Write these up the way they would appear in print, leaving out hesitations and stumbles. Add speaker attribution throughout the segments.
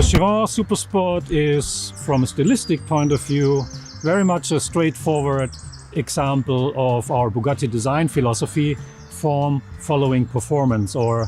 Speaker 1: Chiron Super Sport is, from a stylistic point of view, very much a straightforward example of our Bugatti design philosophy, form following performance, or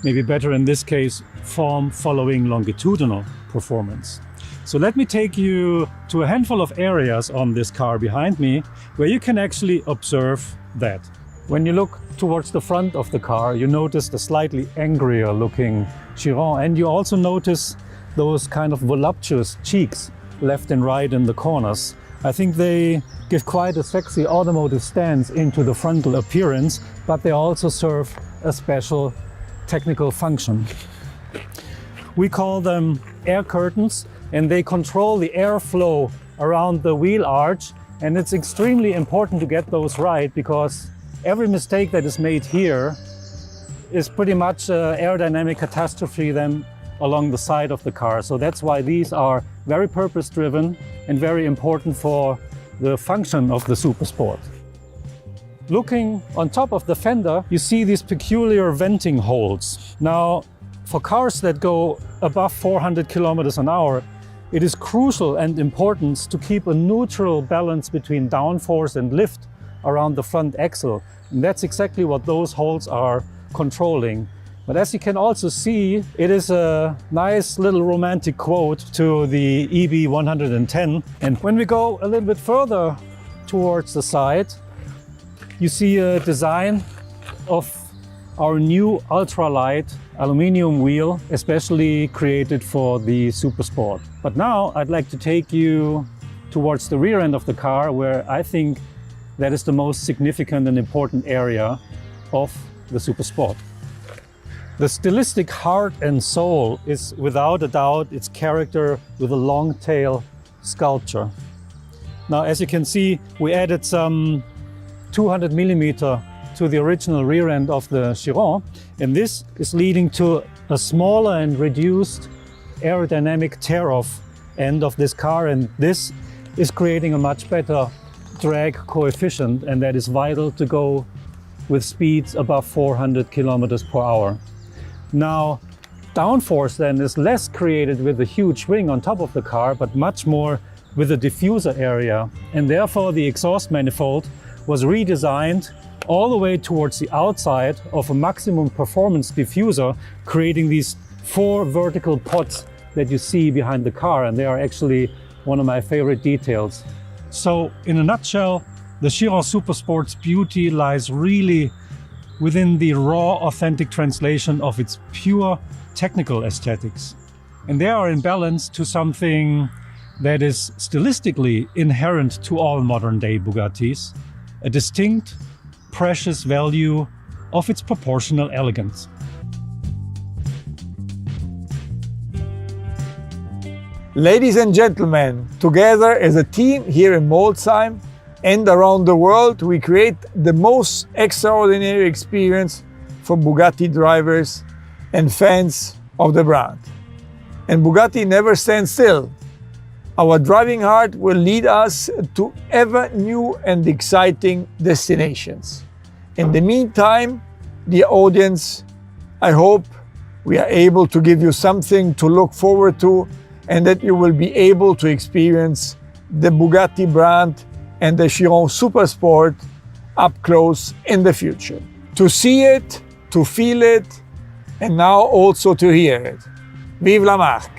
Speaker 1: maybe better in this case, form following longitudinal performance. So let me take you to a handful of areas on this car behind me where you can actually observe that. When you look towards the front of the car, you notice the slightly angrier looking Chiron, and you also notice those kind of voluptuous cheeks left and right in the corners. I think they give quite a sexy automotive stance into the frontal appearance, but they also serve a special technical function. We call them air curtains, and they control the airflow around the wheel arch, and it's extremely important to get those right, because every mistake that is made here is pretty much an aerodynamic catastrophe then along the side of the car. So that's why these are very purpose-driven and very important for the function of the Super Sport. Looking on top of the fender, you see these peculiar venting holes. Now, for cars that go above 400 kilometers an hour, it is crucial and important to keep a neutral balance between downforce and lift around the front axle. And that's exactly what those holes are controlling. But as you can also see, it is a nice little romantic quote to the EB110. And when we go a little bit further towards the side, you see a design of our new ultralight aluminum wheel, especially created for the Super Sport. But now I'd like to take you towards the rear end of the car, where I think that is the most significant and important area of the Super Sport. The stylistic heart and soul is without a doubt its character with a long tail sculpture. Now, as you can see, we added some 200 millimeter to the original rear end of the Chiron, and this is leading to a smaller and reduced aerodynamic tear-off end of this car, and this is creating a much better drag coefficient, and that is vital to go with speeds above 400 kilometers per hour. Now, downforce then is less created with the huge wing on top of the car, but much more with the diffuser area, and therefore the exhaust manifold was redesigned all the way towards the outside of a maximum performance diffuser, creating these 4 vertical pods that you see behind the car, and they are actually one of my favorite details. So in a nutshell, the Chiron Super Sport's beauty lies really within the raw, authentic translation of its pure technical aesthetics. And they are in balance to something that is stylistically inherent to all modern-day Bugattis, a distinct, precious value of its proportional elegance.
Speaker 2: Ladies and gentlemen, together as a team here in Molsheim and around the world, we create the most extraordinary experience for Bugatti drivers and fans of the brand. And Bugatti never stands still. Our driving heart will lead us to ever new and exciting destinations. In the meantime, dear audience, I hope we are able to give you something to look forward to, and that you will be able to experience the Bugatti brand and the Chiron Super Sport up close in the future. To see it, to feel it, and now also to hear it. Vive la marque!